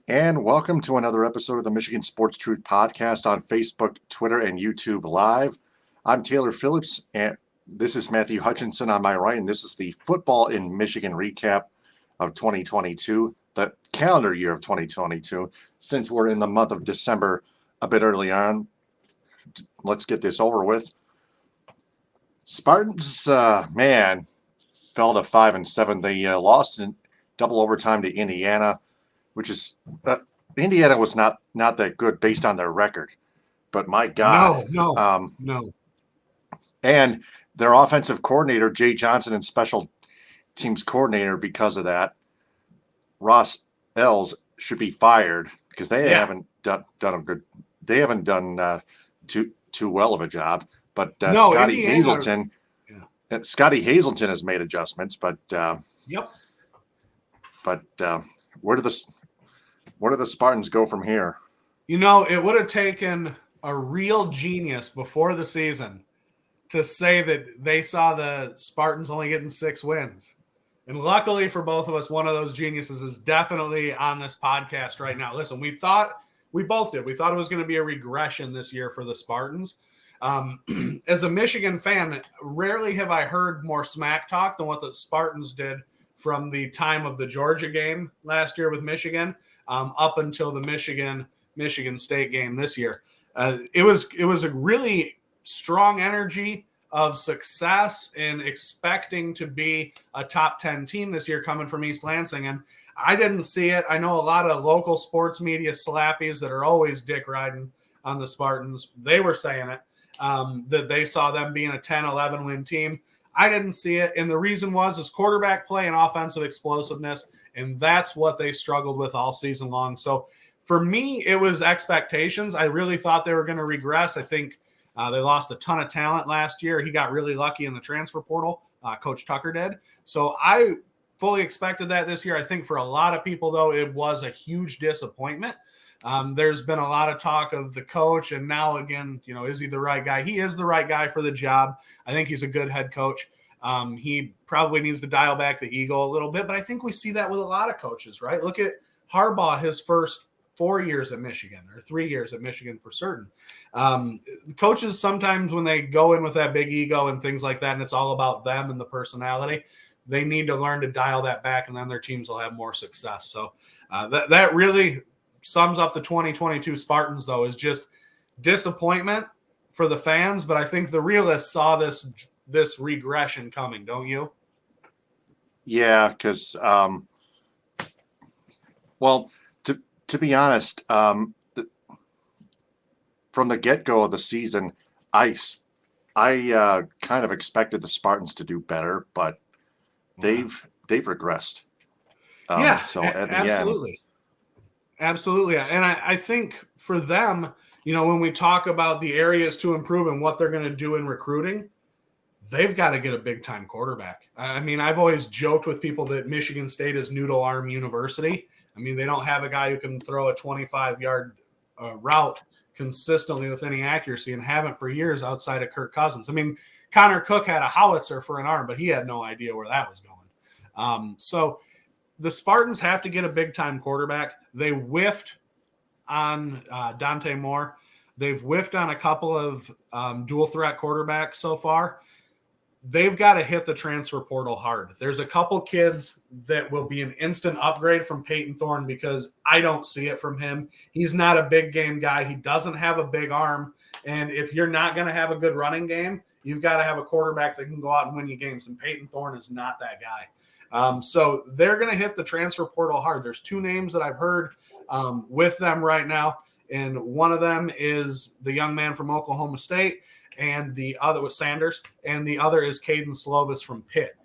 And welcome to another episode of the Michigan Sports Truth Podcast on Facebook, Twitter, and YouTube Live. I'm Taylor Phillips, and this is Matthew Hutchinson on my right, and this is the Football in Michigan recap of 2022, the calendar year of 2022. Since we're in the month of December a bit early on, let's get this over with. Spartans, fell to 5-7. They lost in double overtime to Indiana, which is Indiana was not that good based on their record, but my God, No. and their offensive coordinator Jay Johnson and special teams coordinator, because of that, Ross Ells, should be fired because they haven't done a good. They haven't done too well of a job. But Scotty Hazelton has made adjustments, but where do the Spartans go from here? You know, it would have taken a real genius before the season to say that they saw the Spartans only getting 6 wins. And luckily for both of us, one of those geniuses is definitely on this podcast right now. Listen, we both did. We thought it was going to be a regression this year for the Spartans. As a Michigan fan, rarely have I heard more smack talk than what the Spartans did from the time of the Georgia game last year with Michigan up until the Michigan State game this year. It was a really strong energy of success and expecting to be a top 10 team this year coming from East Lansing. And I didn't see it. I know a lot of local sports media slappies that are always dick riding on the Spartans. They were saying it, that they saw them being a 10, 11 win team. I didn't see it. And the reason was quarterback play and offensive explosiveness. And that's what they struggled with all season long. So for me, it was expectations. I really thought they were going to regress. I think they lost a ton of talent last year. He got really lucky in the transfer portal. Coach Tucker did. So I fully expected that this year. I think for a lot of people, though, it was a huge disappointment. There's been a lot of talk of the coach, and now again, is he the right guy? He is the right guy for the job. I think he's a good head coach. He probably needs to dial back the ego a little bit, but I think we see that with a lot of coaches, right? Look at Harbaugh, his first 4 years at Michigan, or 3 years at Michigan for certain. Coaches sometimes when they go in with that big ego and things like that, and it's all about them and the personality, they need to learn to dial that back, and then their teams will have more success. So that really sums up the 2022 Spartans, though, is just disappointment for the fans. But I think the realists saw this regression coming, don't you? Yeah, because to be honest, from the get-go of the season, I kind of expected the Spartans to do better, but they've regressed. So at the end, absolutely. And I think for them, when we talk about the areas to improve and what they're going to do in recruiting, they've got to get a big-time quarterback. I mean, I've always joked with people that Michigan State is Noodle Arm University. I mean, they don't have a guy who can throw a 25-yard route consistently with any accuracy, and haven't for years outside of Kirk Cousins. I mean, Connor Cook had a howitzer for an arm, but he had no idea where that was going. So the Spartans have to get a big-time quarterback. They whiffed on Dante Moore. They've whiffed on a couple of dual-threat quarterbacks so far. They've got to hit the transfer portal hard. There's a couple kids that will be an instant upgrade from Peyton Thorne because I don't see it from him. He's not a big game guy. He doesn't have a big arm. And if you're not going to have a good running game, you've got to have a quarterback that can go out and win you games. And Peyton Thorne is not that guy. So they're going to hit the transfer portal hard. There's 2 names that I've heard with them right now. And one of them is the young man from Oklahoma State, and the other was Sanders, and the other is Caden Slovis from Pitt.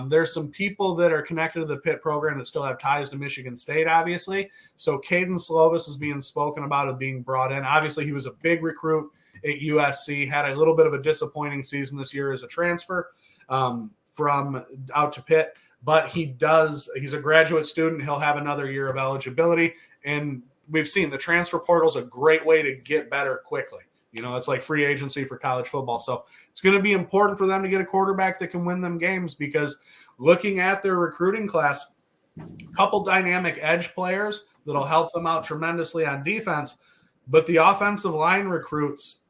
There's some people that are connected to the Pitt program that still have ties to Michigan State, obviously. So Caden Slovis is being spoken about of being brought in. Obviously, he was a big recruit at USC, had a little bit of a disappointing season this year as a transfer from out to Pitt. But he's a graduate student. He'll have another year of eligibility. And we've seen the transfer portal is a great way to get better quickly. It's like free agency for college football. So it's going to be important for them to get a quarterback that can win them games, because looking at their recruiting class, a couple dynamic edge players, that'll help them out tremendously on defense. But the offensive line recruits,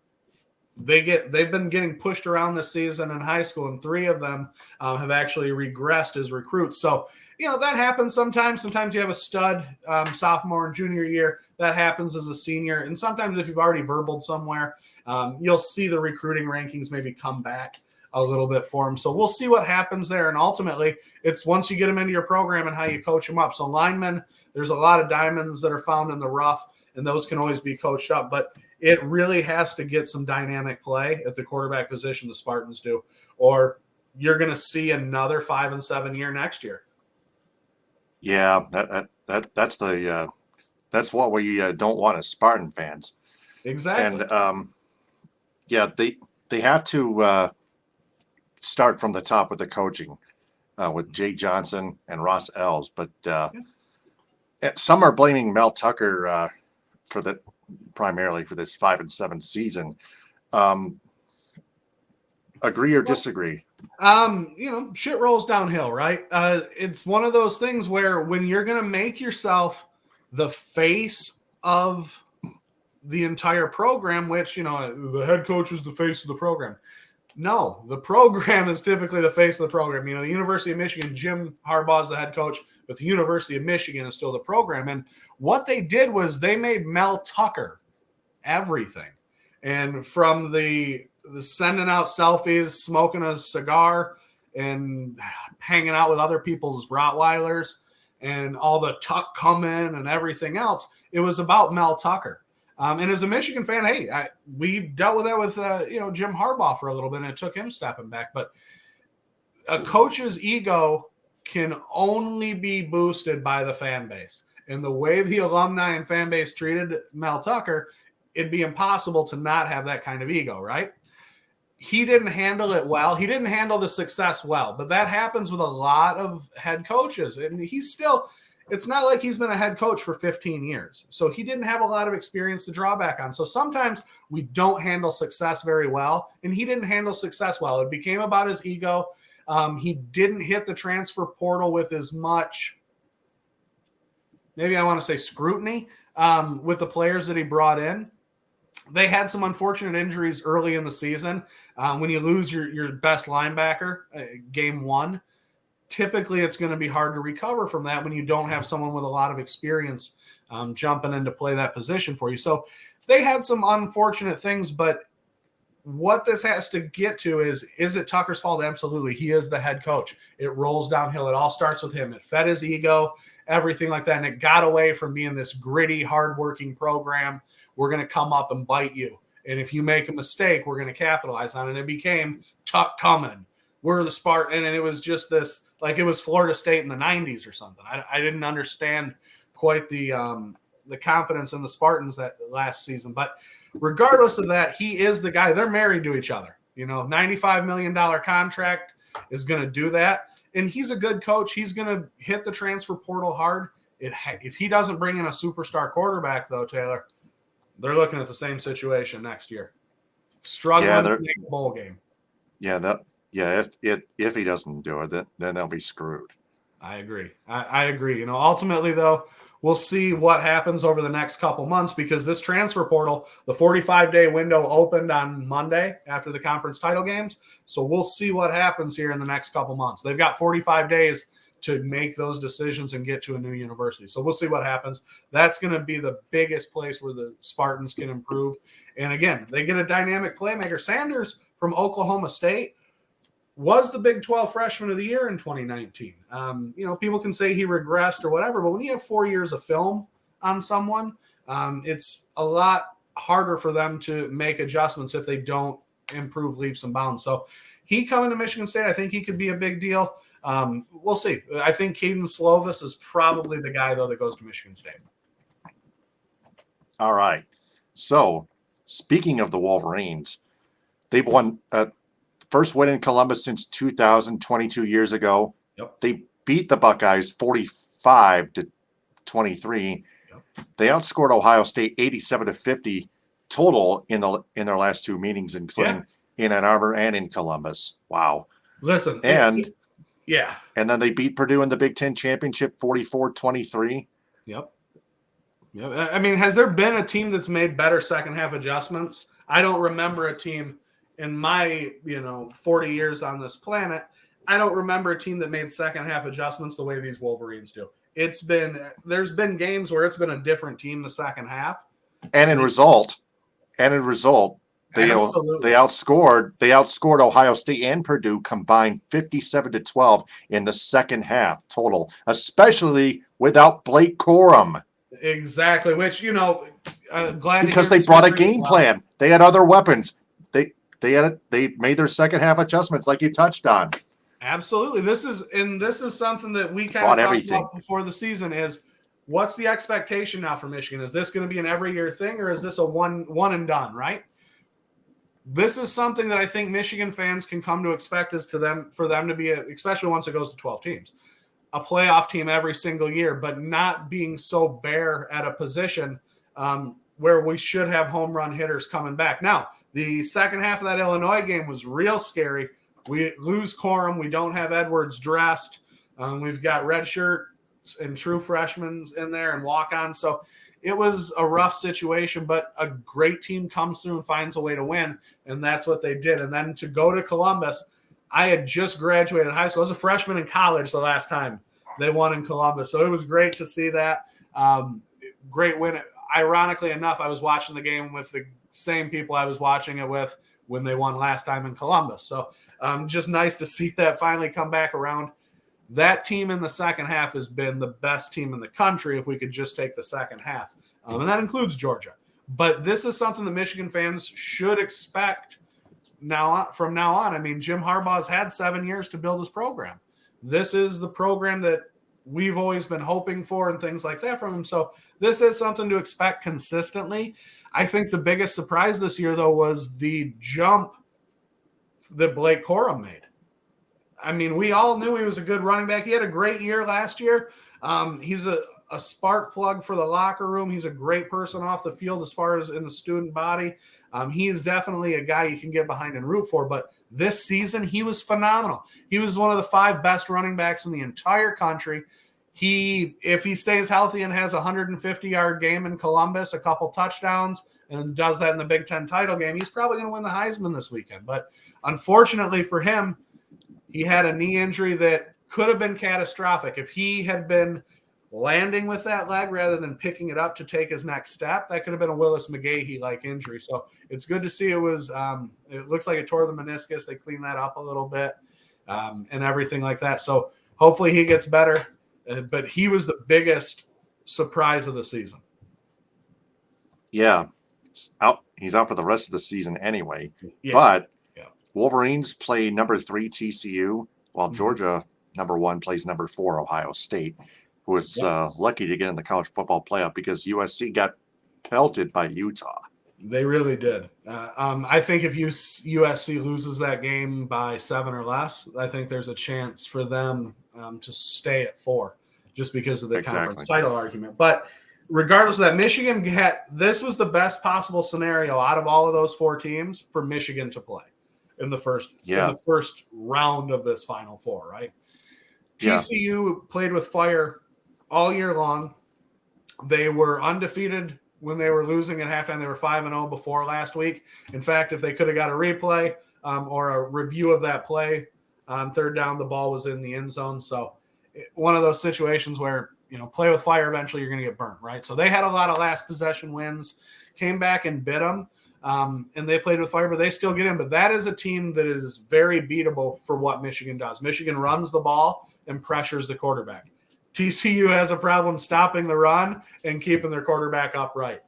they've been getting pushed around this season in high school, and 3 of them have actually regressed as recruits. So, that happens sometimes. Sometimes you have a stud sophomore and junior year. That happens as a senior. And sometimes if you've already verbaled somewhere, you'll see the recruiting rankings maybe come back a little bit for them. So we'll see what happens there. And ultimately, it's once you get them into your program and how you coach them up. So linemen, there's a lot of diamonds that are found in the rough, and those can always be coached up. But it really has to get some dynamic play at the quarterback position, the Spartans do, or you're going to see another 5-7 year next year. Yeah, that's what we don't want as Spartan fans. Exactly. And they have to start from the top with the coaching with Jay Johnson and Ross Ells, but some are blaming Mel Tucker primarily for this 5-7 season. Agree or disagree? Shit rolls downhill, right? It's one of those things where when you're going to make yourself the face of the entire program, which, the head coach is the face of the program. No, the program is typically the face of the program. The University of Michigan, Jim Harbaugh is the head coach, but the University of Michigan is still the program. And what they did was they made Mel Tucker everything. And from the sending out selfies, smoking a cigar, and hanging out with other people's Rottweilers, and all the tuck coming and everything else, it was about Mel Tucker. And as a Michigan fan, hey, we dealt with that with Jim Harbaugh for a little bit, and it took him stepping back. But a coach's ego can only be boosted by the fan base. And the way the alumni and fan base treated Mel Tucker, it'd be impossible to not have that kind of ego, right? He didn't handle it well. He didn't handle the success well. But that happens with a lot of head coaches. And it's not like he's been a head coach for 15 years. So he didn't have a lot of experience to draw back on. So sometimes we don't handle success very well. And he didn't handle success well. It became about his ego. He didn't hit the transfer portal with as much, maybe I want to say scrutiny, with the players that he brought in. They had some unfortunate injuries early in the season. When you lose your best linebacker game 1, typically it's going to be hard to recover from that when you don't have someone with a lot of experience jumping in to play that position for you. So they had some unfortunate things, but what this has to get to is it Tucker's fault? Absolutely. He is the head coach. It rolls downhill. It all starts with him. It fed his ego, everything like that. And it got away from being this gritty, hardworking program. We're going to come up and bite you. And if you make a mistake, we're going to capitalize on it. And it became Tuck coming. We're the Spartan. And it was just this, like it was Florida State in the 90s or something. I didn't understand quite the confidence in the Spartans that last season. But regardless of that, he is the guy. They're married to each other. $95 million contract is going to do that. And he's a good coach. He's going to hit the transfer portal hard. If he doesn't bring in a superstar quarterback, though, Taylor, they're looking at the same situation next year. Struggling to make a bowl game. If he doesn't do it, then they'll be screwed. I agree. I agree. Ultimately, though, we'll see what happens over the next couple months because this transfer portal, the 45-day window opened on Monday after the conference title games. So we'll see what happens here in the next couple months. They've got 45 days to make those decisions and get to a new university. So we'll see what happens. That's going to be the biggest place where the Spartans can improve. And again, they get a dynamic playmaker. Sanders from Oklahoma State was the Big 12 Freshman of the Year in 2019. People can say he regressed or whatever, but when you have 4 years of film on someone, it's a lot harder for them to make adjustments if they don't improve leaps and bounds. So he coming to Michigan State, I think he could be a big deal. We'll see. I think Caden Slovis is probably the guy, though, that goes to Michigan State. All right. So speaking of the Wolverines, they've won first win in Columbus since 2022 years ago. Yep. They beat the Buckeyes 45-23. Yep. They outscored Ohio State 87-50 total in their last 2 meetings, including in Ann Arbor and in Columbus. Wow. Listen, and yeah. And then they beat Purdue in the Big Ten championship 44-23. Yep. Yeah, I mean, has there been a team that's made better second half adjustments? I don't remember a team in my 40 years on this planet. I don't remember a team that made second half adjustments the way these Wolverines do. There's been games where it's been a different team the second half, And in result, they absolutely. they outscored Ohio State and Purdue combined 57-12 in the second half total, especially without Blake Corum. Exactly, which glad because to hear they brought a game plan. They had other weapons. They made their second half adjustments, like you touched on. Absolutely, this is something that we kind of talked about before the season. Is what's the expectation now for Michigan? Is this going to be an every year thing, or is this a one and done? Right. This is something that I think Michigan fans can come to expect for them to be, especially once it goes to 12 teams, a playoff team every single year, but not being so bare at a position where we should have home run hitters coming back. Now, the second half of that Illinois game was real scary. We lose Corum. We don't have Edwards dressed. We've got redshirt and true freshmen in there and walk-ons. So it was a rough situation, but a great team comes through and finds a way to win, and that's what they did. And then to go to Columbus, I had just graduated high school. I was a freshman in college the last time they won in Columbus. So it was great to see that. Great win. Ironically enough, I was watching the game with the same people I was watching it with when they won last time in Columbus. So just nice to see that finally come back around. That team in the second half has been the best team in the country if we could just take the second half. And that includes Georgia. But this is something that Michigan fans should expect from now on. I mean, Jim Harbaugh's had 7 years to build his program. This is the program that we've always been hoping for and things like that from him. So this is something to expect consistently. I think the biggest surprise this year, though, was the jump that Blake Corum made. I mean, we all knew he was a good running back. He had a great year last year. He's a spark plug for the locker room. He's a great person off the field as far as in the student body. He is definitely a guy you can get behind and root for. But this season, he was phenomenal. He was one of the 5 best running backs in the entire country. If he stays healthy and has a 150-yard game in Columbus, a couple touchdowns, and does that in the Big Ten title game, he's probably going to win the Heisman this weekend. But unfortunately for him, he had a knee injury that could have been catastrophic. If he had been landing with that leg rather than picking it up to take his next step, that could have been a Willis McGahee-like injury. So it's good to see it looks like it tore the meniscus. They cleaned that up a little bit and everything like that. So hopefully he gets better. But he was the biggest surprise of the season. Yeah. He's out for the rest of the season anyway. Yeah. But Wolverines play number 3 TCU, while Georgia, number 1, plays number 4 Ohio State, who was lucky to get in the college football playoff because USC got pelted by Utah. They really did. I think if USC loses that game by 7 or less, I think there's a chance for them to stay at 4 just because of the conference title argument. But regardless of that, Michigan this was the best possible scenario out of all of those 4 teams for Michigan to play in the first round of this Final Four, right? TCU played with fire all year long. They were undefeated when they were losing at halftime. They were 5-0 before last week. In fact, if they could have got a replay or a review of that play on third down, the ball was in the end zone. So one of those situations where, play with fire, eventually you're going to get burnt, right? So they had a lot of last possession wins, came back and bit them. And they played with fire, but they still get in. But that is a team that is very beatable for what Michigan does. Michigan runs the ball and pressures the quarterback. TCU has a problem stopping the run and keeping their quarterback upright.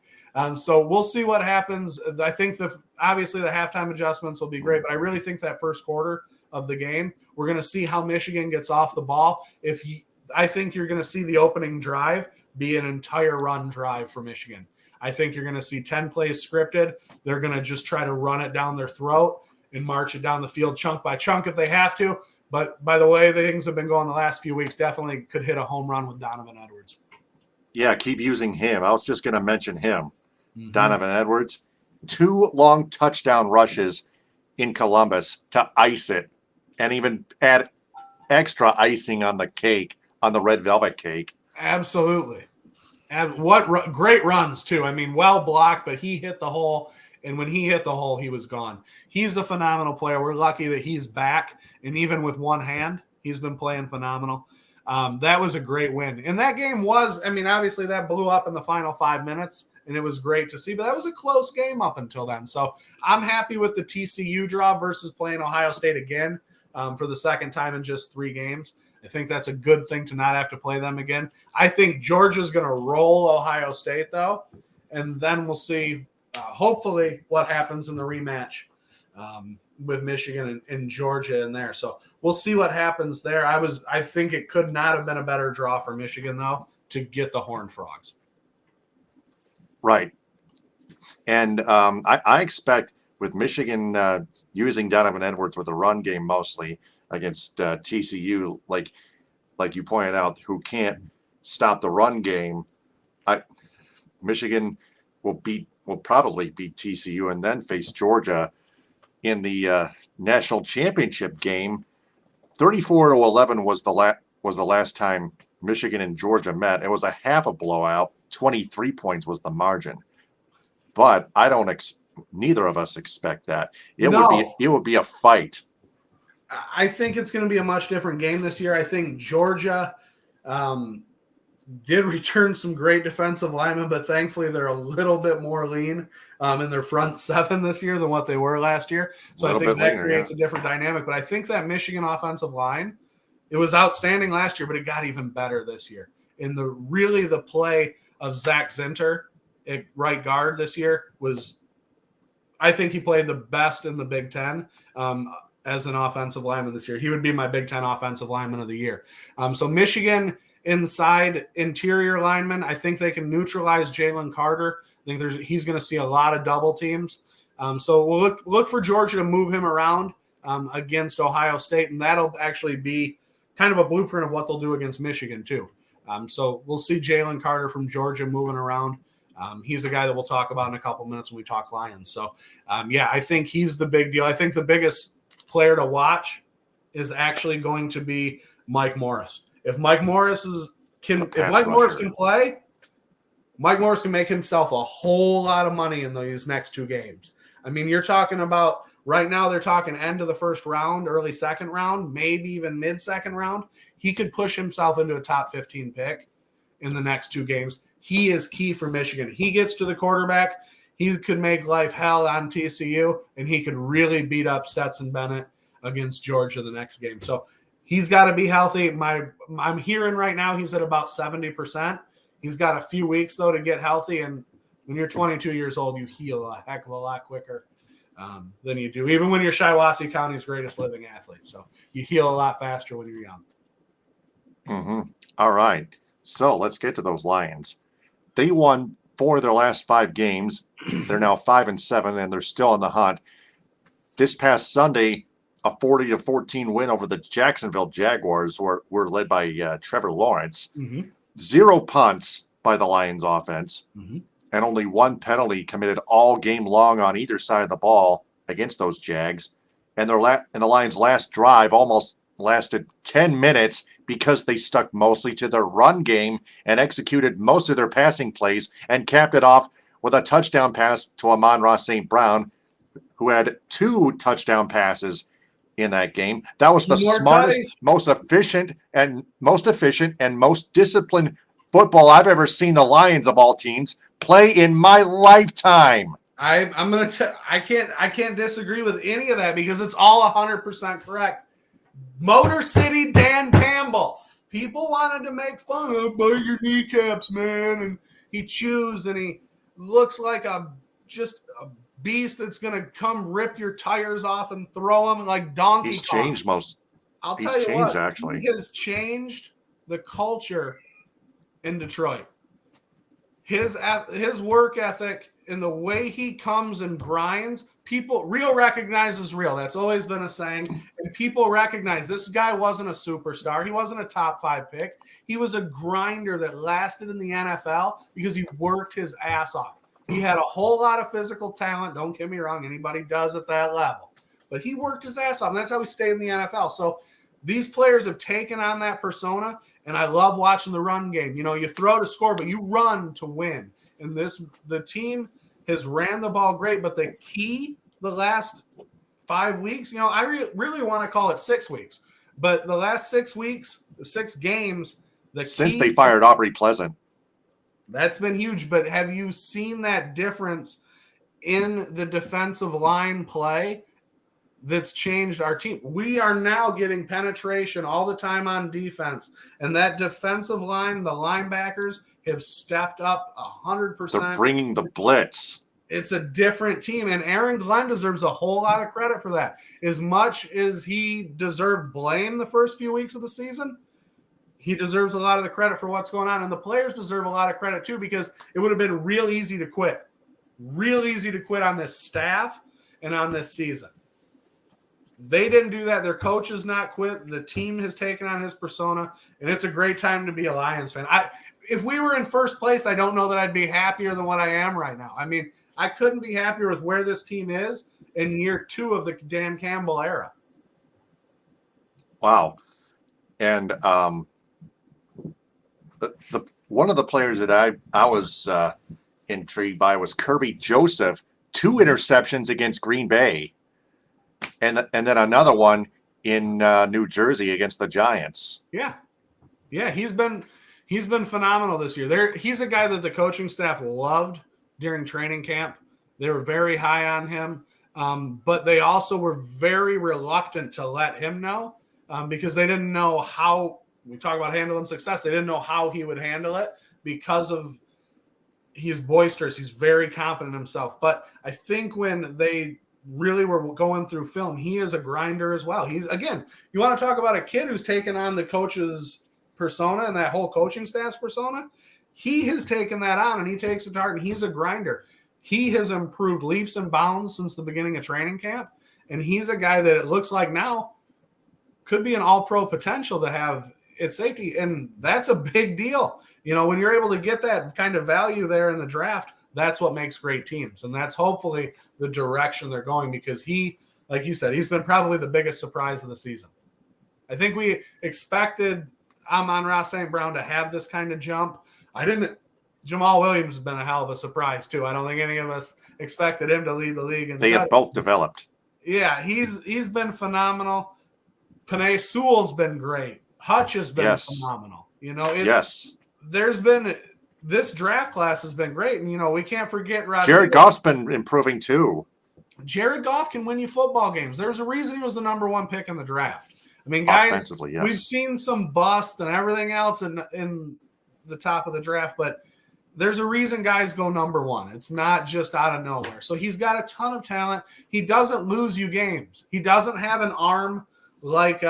So we'll see what happens. I think obviously the halftime adjustments will be great, but I really think that first quarter of the game, we're going to see how Michigan gets off the ball. I think you're going to see the opening drive be an entire run drive for Michigan. I think you're going to see 10 plays scripted. They're going to just try to run it down their throat and march it down the field chunk by chunk if they have to. But by the way, the things have been going the last few weeks, definitely could hit a home run with Donovan Edwards. Yeah, keep using him. I was just going to mention him. Donovan Edwards. 2 long touchdown rushes in Columbus to ice it and even add extra icing on the cake, on the red velvet cake. Absolutely. And great runs, too. I mean, well blocked, but he hit the hole. And when he hit the hole, he was gone. He's a phenomenal player. We're lucky that he's back. And even with one hand, he's been playing phenomenal. That was a great win. And that game was, I mean, obviously that blew up in the final 5 minutes, and it was great to see. But that was a close game up until then. So I'm happy with the TCU draw versus playing Ohio State again for the second time in just 3 games. I think that's a good thing to not have to play them again. I think Georgia's going to roll Ohio State, though, and then we'll see, hopefully, what happens in the rematch with Michigan and Georgia in there. So we'll see what happens there. I think it could not have been a better draw for Michigan, though, to get the Horned Frogs. Right. And I expect with Michigan using Donovan Edwards with a run game mostly against TCU, like you pointed out, who can't stop the run game, Michigan will probably beat TCU and then face Georgia in the national championship game. 34-11 was the last time Michigan and Georgia met. It was a half a blowout. 23 points was the margin. But neither of us expect that. It would be a fight. I think it's going to be a much different game this year. I think Georgia did return some great defensive linemen, but thankfully they're a little bit more lean in their front 7 this year than what they were last year. So I think that creates a different dynamic. But I think that Michigan offensive line, it was outstanding last year, but it got even better this year. In the play of Zach Zinter at right guard this year was, I think he played the best in the Big Ten as an offensive lineman this year. He would be my Big Ten offensive lineman of the year. So Michigan inside interior linemen, I think they can neutralize Jalen Carter. I think he's going to see a lot of double teams. So we'll look for Georgia to move him around against Ohio State, and that'll actually be kind of a blueprint of what they'll do against Michigan too. So we'll see Jalen Carter from Georgia moving around. He's a guy that we'll talk about in a couple minutes when we talk Lions. So, I think he's the big deal. I think the biggest player to watch is actually going to be Mike Morris. If Mike Morris can play, Mike Morris can make himself a whole lot of money in these next 2 games. I mean, you're talking about right now they're talking end of the first round, early second round, maybe even mid-second round. He could push himself into a top 15 pick in the next 2 games. He is key for Michigan. He gets to the quarterback. He could make life hell on TCU, and he could really beat up Stetson Bennett against Georgia the next game. So he's got to be healthy. I'm hearing right now he's at about 70%. He's got a few weeks, though, to get healthy. And when you're 22 years old, you heal a heck of a lot quicker than you do, even when you're Shiawassee County's greatest living athlete. So you heal a lot faster when you're young. Mm-hmm. All right. So let's get to those Lions. They won 4 of their last 5 games. They're now 5-7, and they're still on the hunt. This past Sunday, a 40-14 win over the Jacksonville Jaguars were led by Trevor Lawrence. Mm-hmm. 0 punts by the Lions offense, mm-hmm. and only 1 penalty committed all game long on either side of the ball against those Jags. And the Lions' last drive almost lasted 10 minutes because they stuck mostly to their run game and executed most of their passing plays and capped it off with a touchdown pass to Amon-Ra St. Brown, who had 2 touchdown passes in that game. That was the smartest, most efficient, and most disciplined football I've ever seen the Lions of all teams play in my lifetime. I can't disagree with any of that because it's all 100% correct. Motor City Dan Campbell. People wanted to make fun of by your kneecaps, man. And he chews and he looks like a beast that's going to come rip your tires off and throw them like Donkey Kong. He's changed most. I'll tell you what, actually. He has changed the culture in Detroit. His work ethic and the way he comes and grinds, real recognizes real. That's always been a saying. And people recognize this guy wasn't a superstar. He wasn't a top 5 pick. He was a grinder that lasted in the NFL because he worked his ass off. He had a whole lot of physical talent. Don't get me wrong. Anybody does at that level. But he worked his ass off. And that's how he stayed in the NFL. So these players have taken on that persona, and I love watching the run game. You throw to score, but you run to win. And the team has ran the ball great, but the key the last 5 weeks, I really want to call it 6 weeks, but the last 6 weeks, 6 games, since they fired Aubrey Pleasant, that's been huge. But have you seen that difference in the defensive line play that's changed our team? We are now getting penetration all the time on defense, and that defensive line, the linebackers have stepped up 100%. They're bringing the blitz. It's a different team, and Aaron Glenn deserves a whole lot of credit for that. As much as he deserved blame the first few weeks of the season, he deserves a lot of the credit for what's going on, and the players deserve a lot of credit too, because it would have been real easy to quit on this staff and on this season. They didn't do that. Their coach has not quit. The team has taken on his persona, and it's a great time to be a Lions fan. If we were in first place, I don't know that I'd be happier than what I am right now. I mean, I couldn't be happier with where this team is in year 2 of the Dan Campbell era. Wow. And the one of the players that I was intrigued by was Kirby Joseph, 2 interceptions against Green Bay, and then another one in New Jersey against the Giants. Yeah, he's been phenomenal this year. He's a guy that the coaching staff loved during training camp. They were very high on him, but they also were very reluctant to let him know because they didn't know how. We talk about handling success. They didn't know how he would handle it because of he's boisterous. He's very confident in himself. But I think when they really were going through film, he is a grinder as well. You want to talk about a kid who's taken on the coach's persona and that whole coaching staff's persona. He has taken that on, and he takes it to heart, and he's a grinder. He has improved leaps and bounds since the beginning of training camp, and he's a guy that it looks like now could be an all-pro potential to have at safety, and that's a big deal. When you're able to get that kind of value there in the draft, that's what makes great teams, and that's hopefully the direction they're going, because he, like you said, he's been probably the biggest surprise of the season. I think we expected Amon-Ra St. Brown to have this kind of jump. Jamal Williams has been a hell of a surprise too. I don't think any of us expected him to lead the league. They have both developed. Yeah, he's been phenomenal. Penei Sewell's been great. Hutch has been phenomenal. This draft class has been great, and we can't forget Jared Goff's been improving too. Jared Goff can win you football games. There's a reason he was the number 1 pick in the draft. I mean, guys, we've seen some bust and everything else in the top of the draft, but there's a reason guys go number 1. It's not just out of nowhere. So he's got a ton of talent. He doesn't lose you games. He doesn't have an arm like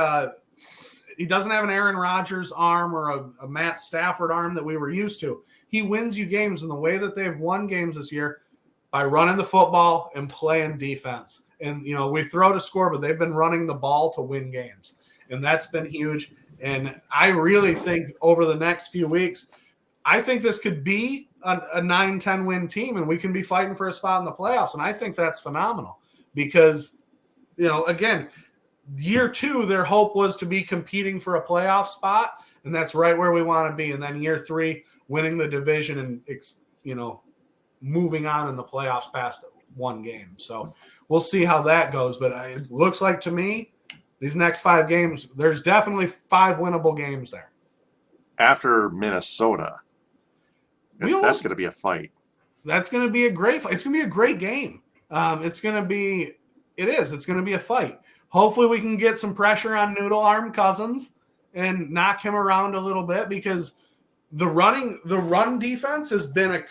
he doesn't have an Aaron Rodgers arm or a Matt Stafford arm that we were used to. He wins you games in the way that they've won games this year by running the football and playing defense. And, we throw to score, but they've been running the ball to win games. And that's been huge. And I really think over the next few weeks, I think this could be a 9-10 win team, and we can be fighting for a spot in the playoffs. And I think that's phenomenal because, again, year 2, their hope was to be competing for a playoff spot, and that's right where we want to be. And then year 3, winning the division and, moving on in the playoffs past 1 game. So we'll see how that goes. But it looks like to me, these next 5 games, there's definitely 5 winnable games there. After Minnesota, that's going to be a fight. That's going to be a great fight. It's going to be a great game. It's going to be a fight. Hopefully we can get some pressure on Noodle Arm Cousins and knock him around a little bit, because the run defense has been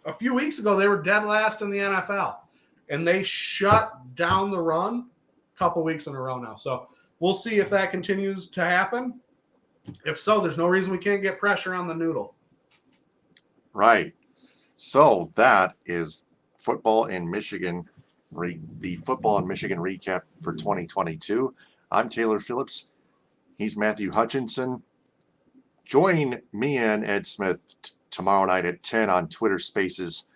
a few weeks ago, they were dead last in the NFL, and they shut down the run a couple weeks in a row now. So we'll see if that continues to happen. If so, there's no reason we can't get pressure on the Noodle. Right. So that is football in Michigan, the football in Michigan recap for 2022. I'm Taylor Phillips. He's Mathew Hutchinson. Join me and Ed Smith tomorrow night at 10 on Twitter Spaces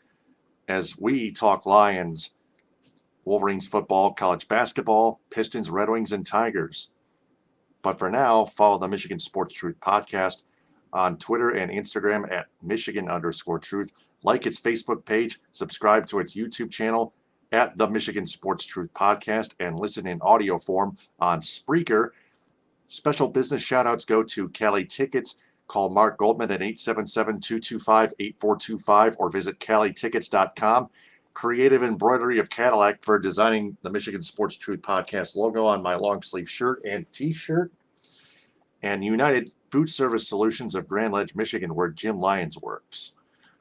as we talk Lions, Wolverines football, college basketball, Pistons, Red Wings, and Tigers. But for now, follow the Michigan Sports Truth podcast on Twitter and Instagram at Michigan_Truth. Like its Facebook page, subscribe to its YouTube channel at the Michigan Sports Truth podcast, and listen in audio form on Spreaker. Special business shout-outs go to Cali Tickets. Call Mark Goldman at 877-225-8425 or visit CaliTickets.com. Creative embroidery of Cadillac for designing the Michigan Sports Truth podcast logo on my long sleeve shirt and t-shirt. And United Food Service Solutions of Grand Ledge, Michigan, where Jim Lyons works.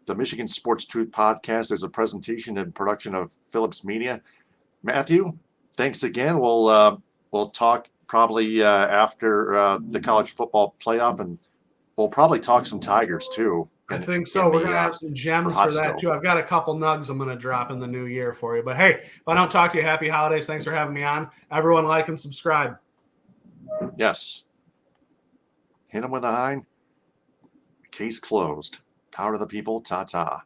The Michigan Sports Truth podcast is a presentation and production of Phillips Media. Matthew, thanks again. We'll talk probably after the college football playoff, and we'll probably talk some Tigers too. I think so. We're going to have some gems for that too. I've got a couple nugs I'm going to drop in the new year for you. But hey, if I don't talk to you, happy holidays. Thanks for having me on. Everyone like and subscribe. Yes. Hit them with a hind. Case closed. Power to the people. Ta-ta.